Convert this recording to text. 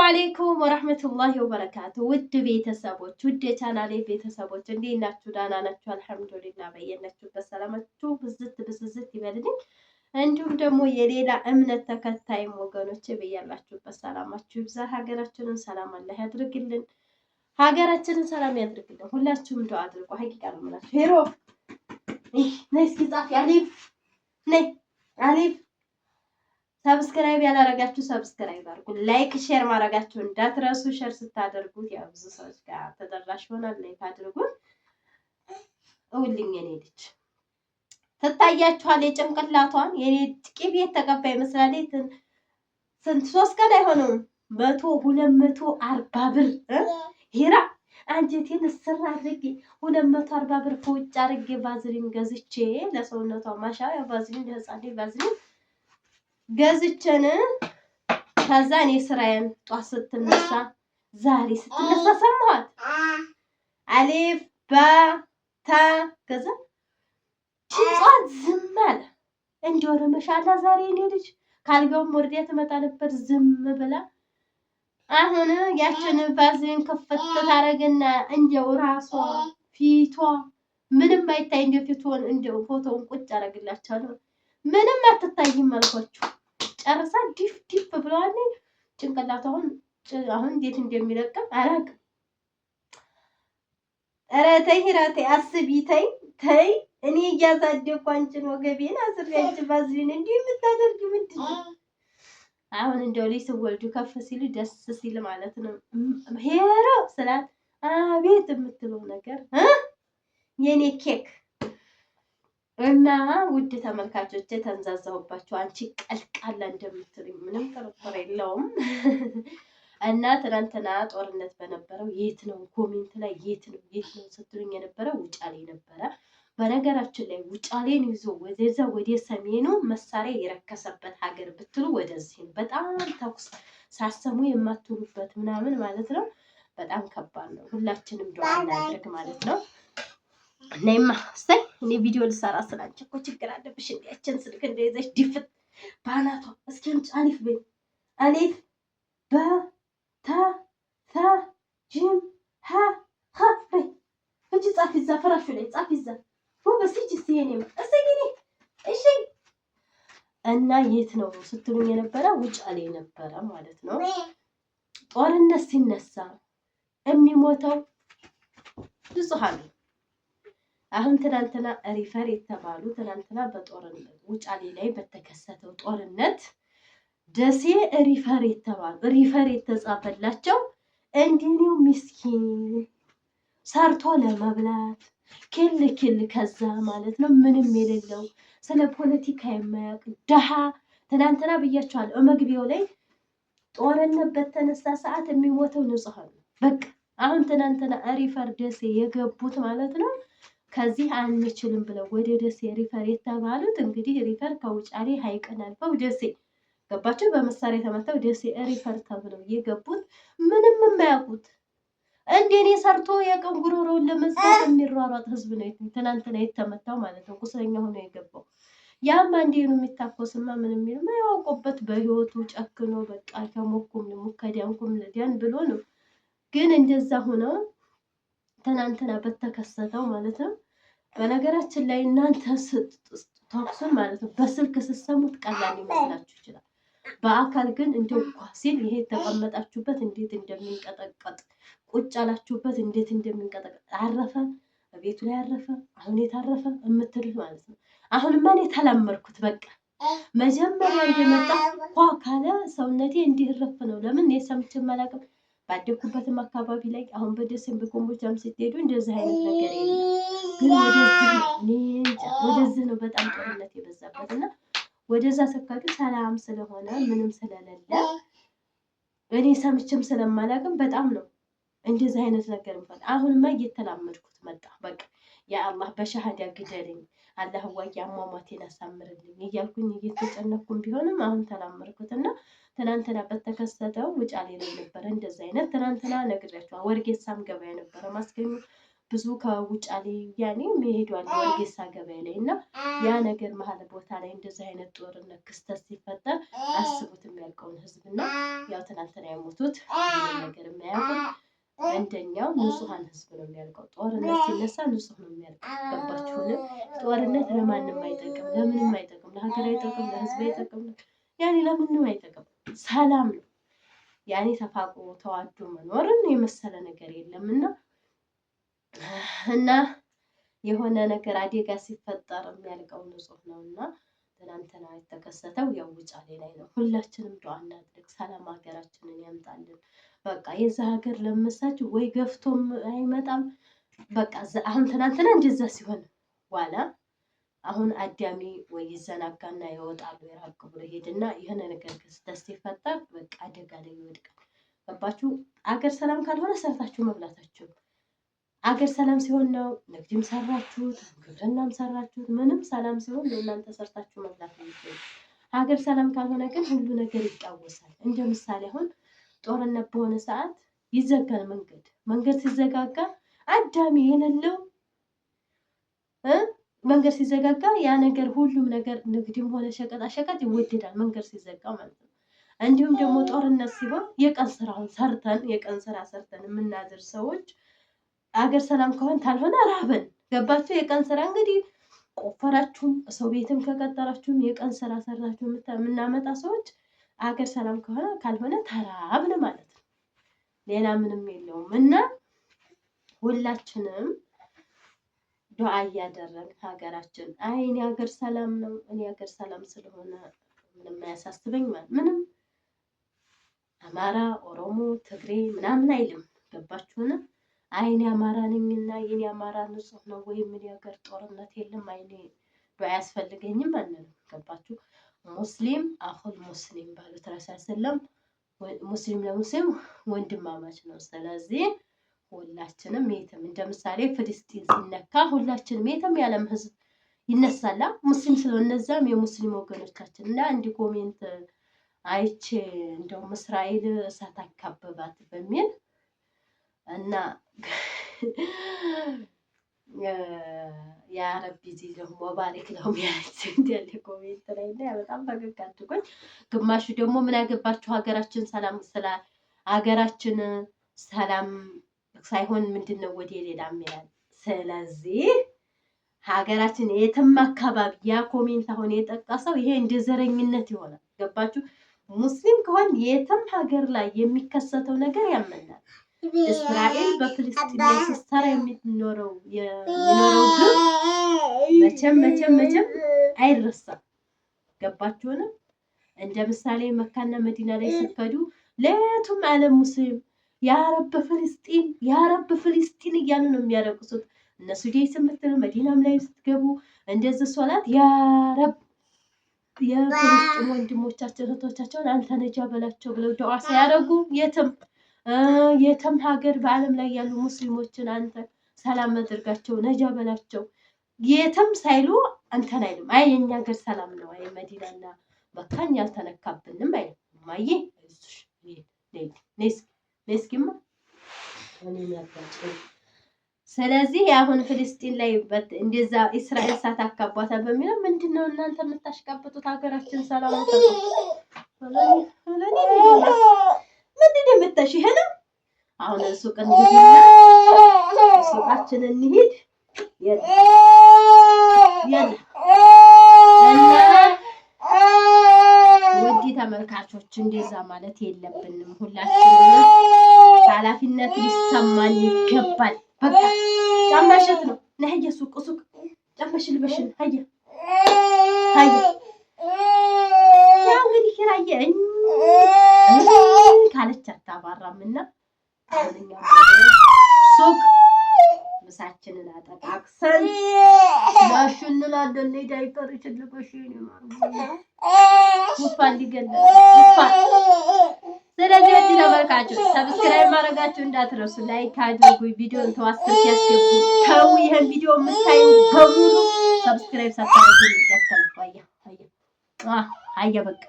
አለይኩም ወራህመቱላሂ ወበረካቱ። ውድ ቤተሰቦች፣ ውድ የቻናሌ ቤተሰቦች እንዴት ናችሁ? ደህና ናችሁ? አልሐምዱሊላህ። በየናችሁበት ሰላማችሁ ብዝት ብዝዝት ይበልልኝ። እንዲሁም ደግሞ የሌላ እምነት ተከታይም ወገኖች በያላችሁበት ሰላማችሁ ይብዛ። ሀገራችንን ሰላም አላህ ያድርግልን። ሀገራችንን ሰላም ያድርግልን። ሁላችሁም ዱአ አድርጉ። ሀቂቃ ነው የምላችሁ። ሄሮ ነይ እስኪ ጻፊ። አሊፍ ነይ አሊፍ። ሰብስክራይብ ያላረጋችሁ ሰብስክራይብ አድርጉ። ላይክ ሼር ማድረጋችሁ እንዳትረሱ። ሼር ስታደርጉት ያው ብዙ ሰዎች ጋር ተደራሽ ይሆናል። ላይክ አድርጉት። እውልኝ የኔ ልጅ ትታያችኋል። የጭንቅላቷን የኔ ቅቤ የተቀባይ መስላለች። ስንት 3 ቀን አይሆነውም 240 ብር ሂራ አንጀቴን እስር አድርጌ 240 ብር ከውጭ አድርጌ ቫዝሊን ገዝቼ ለሰውነቷ ማሻ ያው ቫዝሊን ለህፃን ቫዝሊን ገዝቼን ከዛ እኔ ስራዬን ጧት ስትነሳ ዛሬ ስትነሳ ሰማኋት አሊፍ ባታ ከዛ ጧት ዝም አለ። እንደው ማሻአላ ዛሬ እኔ ልጅ ካልጋውም ወርዲያ ትመጣ ነበር ዝም ብላ። አሁን ያችን ቫዝሊን ከፈት ታረግና እንደው ራሷ ፊቷ ምንም አይታይ እንደው ፊቷን እንደው ፎቶውን ቁጭ አረግላችኋለሁ ምንም አትታይም አልኳችሁ። ጨርሳ ዲፍ ዲፍ ብለዋል። ጭንቅላቷ አሁን እንዴት እንደሚለቅም አላውቅም። ኧረ ተይ ሂራቴ አስቢ ተይ እኔ እያሳደግኩ አንቺን ወገቤን አስሬ አንቺ ቫዝሊን እንዲህ የምታደርጊ ምንድን ነው? አሁን እንደው ልጅ ስወልዱ ከፍ ሲሉ ደስ ሲል ማለት ነው ሄሮ ስላት አቤት የምትለው ነገር የኔ ኬክ እና ውድ ተመልካቾች ተንዛዛሁባችሁ። አንቺ ቀልቃላ እንደምትሉኝ ምንም ጥርጥር የለውም። እና ትናንትና ጦርነት በነበረው የት ነው ኮሜንት ላይ የት ነው ስትሉኝ የነበረው ውጫሌ ነበረ። በነገራችን ላይ ውጫሌን ይዞ ወደዛ ወደ ሰሜኑ መሳሪያ የረከሰበት ሀገር ብትሉ ወደዚህ ነው። በጣም ተኩስ ሳሰሙ የማትሉበት ምናምን ማለት ነው። በጣም ከባድ ነው። ሁላችንም ዱዓ እናድርግ ማለት ነው። ነይማ አስተይ እኔ ቪዲዮ ልሰራ ስላንቺ እኮ ችግር አለብሽ። እንዴያችን ስልክ እንደይዘሽ ዲፍት ባናቷ እስኪ አሊፍ በይ አሊፍ ባ ታ ታ ጂም ሀ ኸ በይ እጂ ጻፊ እዛ ፍራሹ ላይ ጻፊ እዛ ወበስ እጂ ሲኔ እስኪ እሺ። እና የት ነው ስትሉኝ የነበረ ውጫሌ ነበረ ማለት ነው። ጦርነት ሲነሳ የሚሞተው ንጹሃን አሁን ትናንትና ሪፈር የተባሉ ትናንትና በጦርነት ውጫሌ ላይ በተከሰተው ጦርነት ደሴ ሪፈር የተባሉ ሪፈር የተጻፈላቸው እንዲሁ ምስኪን ሰርቶ ለመብላት ኪል ከዛ ማለት ነው ምንም የሌለው ስለ ፖለቲካ የማያውቅ ደሃ ትናንትና ብያቸዋለሁ። መግቢያው ላይ ጦርነት በተነሳ ሰዓት የሚሞተው ንጹሃን ነው። በቃ አሁን ትናንትና ሪፈር ደሴ የገቡት ማለት ነው ከዚህ አንችልም ብለው ወደ ደሴ ሪፈር የተባሉት እንግዲህ ሪፈር ከውጫሌ ሀይቅን አልፈው ደሴ ገባቸው። በመሳሪያ ተመተው ደሴ ሪፈር ተብለው የገቡት ምንም የማያውቁት እንደኔ ሰርቶ የቀን ጉሮሮውን ለመዝጋት የሚሯሯጥ ህዝብ ነው ትናንትና የተመታው ማለት ነው። ቁስለኛ ሆኖ የገባው ያም አንዴ ነው የሚታኮስማ ምን የሚል ማያውቁበት በህይወቱ ጨክኖ በቃ ከሞኩም ሙከዳንኩም ለዲያን ብሎ ነው። ግን እንደዛ ሆነው ትናንትና በተከሰተው ማለት ነው። በነገራችን ላይ እናንተ ተኩሱን ማለት ነው በስልክ ስትሰሙት ቀላል ሊመስላችሁ ይችላል። በአካል ግን እንደው ሲል ይሄ የተቀመጣችሁበት እንዴት እንደሚንቀጠቀጥ ቁጭ አላችሁበት እንዴት እንደሚንቀጠቀጥ አረፈ ቤቱ ላይ አረፈ አሁን የታረፈ የምትሉት ማለት ነው። አሁንማ እኔ ተላመድኩት በቃ መጀመሪያ እንደመጣ ኳ ካለ ሰውነቴ እንዲረፍ ነው። ለምን እኔ ሰምቼ አላውቅም። ባደኩበትም አካባቢ ላይ አሁን በደሴም በኮምቦልቻም ስትሄዱ እንደዚህ አይነት ነገር የለም። ግን ወደዚህ ነው በጣም ጦርነት የበዛበት እና ወደዛ ሰካዱ ሰላም ስለሆነ ምንም ስለሌለ እኔ ሰምቼም ስለማላውቅም በጣም ነው እንደዚህ አይነት ነገር እንኳን አሁንማ እየተላመድኩት መጣ። በቃ ያ አላህ በሻሃዳ ግደለኝ አላህ ወይ አሟሟቴን አሳምርልኝ እያልኩኝ እየተጨነኩም ቢሆንም አሁን ተላመድኩትና ትናንትና በተከሰተው ውጫሌ ላይ ነበረ እንደዛ አይነት ትናንትና ነግሬያቸዋለሁ። ወርጌሳም ገበያ ነበረ ማስገኙ ብዙ ከውጫሌ ያኔ ይሄዳል ወርጌሳ ገበያ ላይ እና ያ ነገር መሀል ቦታ ላይ እንደዚህ አይነት ጦርነት ክስተት ሲፈጠር አስቡት የሚያልቀውን ህዝብና ያው ትናንትና የሞቱት ነገር የሚያውቁት እንደኛው ንጹሃን ህዝብ ነው የሚያልቀው። ጦርነት ሲነሳ ንጹህ ነው የሚያልቀው። ገባችሁን? ጦርነት ለማንም አይጠቅም፣ ለምንም አይጠቅም፣ ለሀገር አይጠቅም፣ ለህዝብ አይጠቅም፣ ያኔ ለምንም አይጠቅም። ሰላም ነው ያኔ ተፋቅሮ ተዋዶ መኖርን የመሰለ ነገር የለምና እና የሆነ ነገር አደጋ ሲፈጠር የሚያልቀው ንጹህ ነውና ትናንትና የተከሰተው ያው ውጫሌ ላይ ነው። ሁላችንም ዱዓ እናድርግ፣ ሰላም ሀገራችንን ያምጣልን። በቃ የዛ ሀገር ለመሳችሁ ወይ ገፍቶም አይመጣም። በቃ አሁን ትናንትና እንደዛ ሲሆን ዋላ አሁን አዳሚ ወይ ይዘናጋና ይወጣሉ። የራቅ ብሎ ሄድና የሆነ ነገር ክስተት ሲፈጠር በቃ አደጋ ላይ ይወድቃል። ገባችሁ? አገር ሰላም ካልሆነ ሰርታችሁ መብላታችሁ። አገር ሰላም ሲሆን ነው ንግድም ሰራችሁት፣ ግብርናም ሰራችሁት፣ ምንም ሰላም ሲሆን ነው እናንተ ሰርታችሁ መብላት ነው። ሀገር ሰላም ካልሆነ ግን ሁሉ ነገር ይቃወሳል። እንደ ምሳሌ አሁን ጦርነት በሆነ ሰዓት ይዘጋል መንገድ ሲዘጋጋ አዳሚ የሌለው መንገድ ሲዘጋጋ ያ ነገር ሁሉም ነገር ንግድም ሆነ ሸቀጣ ሸቀጥ ይወደዳል መንገድ ሲዘጋ ማለት ነው። እንዲሁም ደግሞ ጦርነት ሲሆን የቀን ስራ ሰርተን የምናድር ሰዎች አገር ሰላም ከሆነ ካልሆነ ራበን። ገባችሁ? የቀን ስራ እንግዲህ ቆፈራችሁም ሰው ቤትም ከቀጠራችሁም የቀን ስራ ሰራችሁ የምናመጣ ሰዎች አገር ሰላም ከሆነ ካልሆነ ተራብን ማለት ነው። ሌላ ምንም የለውም እና ሁላችንም ዱዓ እያደረግን ሀገራችን እኔ ሀገር ሰላም ነው እኔ ሀገር ሰላም ስለሆነ ምንም አያሳስበኝ ምንም አማራ፣ ኦሮሞ፣ ትግሬ ምናምን አይልም። ገባችሁን? አይኔ አማራ ነኝና የኔ አማራ ንጹህ ነው ወይ ምን ሀገር ጦርነት የለም አይኔ አያስፈልገኝም አንልም። ገባችሁ? ሙስሊም አኹል ሙስሊም ባሉት ረሱል ሰለም ሙስሊም ለሙስሊም ወንድማማች ነው። ስለዚህ ሁላችንም የትም እንደ ምሳሌ ፍልስጤን ሲነካ ሁላችንም የትም ያለም ህዝብ ይነሳላ። ሙስሊም ስለሆነ እነዛም የሙስሊም ወገኖቻችን እና አንድ ኮሜንት አይቼ እንደውም እስራኤል እሳት አካበባት በሚል እና ያ ረቢ ደግሞ ባሪክ ነው ያለች እንደ ኮሜንት ላይ እና በጣም ፈገግ አድርጎኝ፣ ግማሹ ደግሞ ምን ያገባችሁ ሀገራችን ሰላም ስለ ሀገራችን ሰላም ሳይሆን ምንድነው ወደ ሌላ ይላል። ስለዚህ ሀገራችን የትም አካባቢ ያ ኮሜንት አሁን የጠቀሰው ይሄ እንደ ዘረኝነት ይሆናል። ገባችሁ? ሙስሊም ከሆን የትም ሀገር ላይ የሚከሰተው ነገር ያመናል። እስራኤል በፍልስጤም ላይ ሲሰራ የሚኖረው ግን መቼም አይረሳም። ገባችሁን? እንደ ምሳሌ መካና መዲና ላይ ስትሄዱ ለየቱም ዓለም ሙስሊም ያረብ ፍልስጤን እያሉ ነው የሚያለቅሱት። እነሱ ዴስ የምትሉ መዲናም ላይ ስትገቡ እንደዚህ ሶላት ያረብ የፍልስጤም ወንድሞቻቸው እህቶቻቸውን አንተ ነጃ በላቸው ብለው ዱዓ ሲያደርጉ የትም ሀገር በዓለም ላይ ያሉ ሙስሊሞችን አንተ ሰላም አድርጋቸው ነጃ በላቸው የትም ሳይሉ አንተን አይሉም። አይ የኛ ሀገር ሰላም ነው፣ አይ መዲናና መካኛ አልተነካብንም አይሉም። ማዬ ነስኪማ ስለዚህ አሁን ፍልስጤን ላይ እንደዛ እስራኤል ሳት አካባታ በሚለው ምንድነው እናንተ የምታሽቃብጡት? ሀገራችን ሰላም ነው ምንድነው የምታሽህና? አሁን ሱቅ እንሂድና ሱቃችን እንሂድ እና ውድ ተመልካቾች እንደዛ ማለት የለብንም። ሁላችንም ኃላፊነት ሊሰማን ይገባል። በቃ ጫማሽት ነው ነህየ ሱቅ ጫማሽ ልበሽን ሀየ ያው እንግዲህ ኪራየ ካለች አታባራምና አሁንኛ ሱቅ ምሳችንን አጠቃቅሰን ያሽንላ ደኔ ዳይፐር ይችልበሽ ነው ሙፋን ሊገለ ሙፋን። ስለዚህ ተመልካቾች ሰብስክራይብ ማድረጋችሁ እንዳትረሱ፣ ላይክ አድርጉ፣ ቪዲዮን ተዋስር ያስገቡ። ተው ይሄን ቪዲዮ የምታዩ በሙሉ ሰብስክራይብ ሳታደርጉ እንዳትጠፋ። አያ በቃ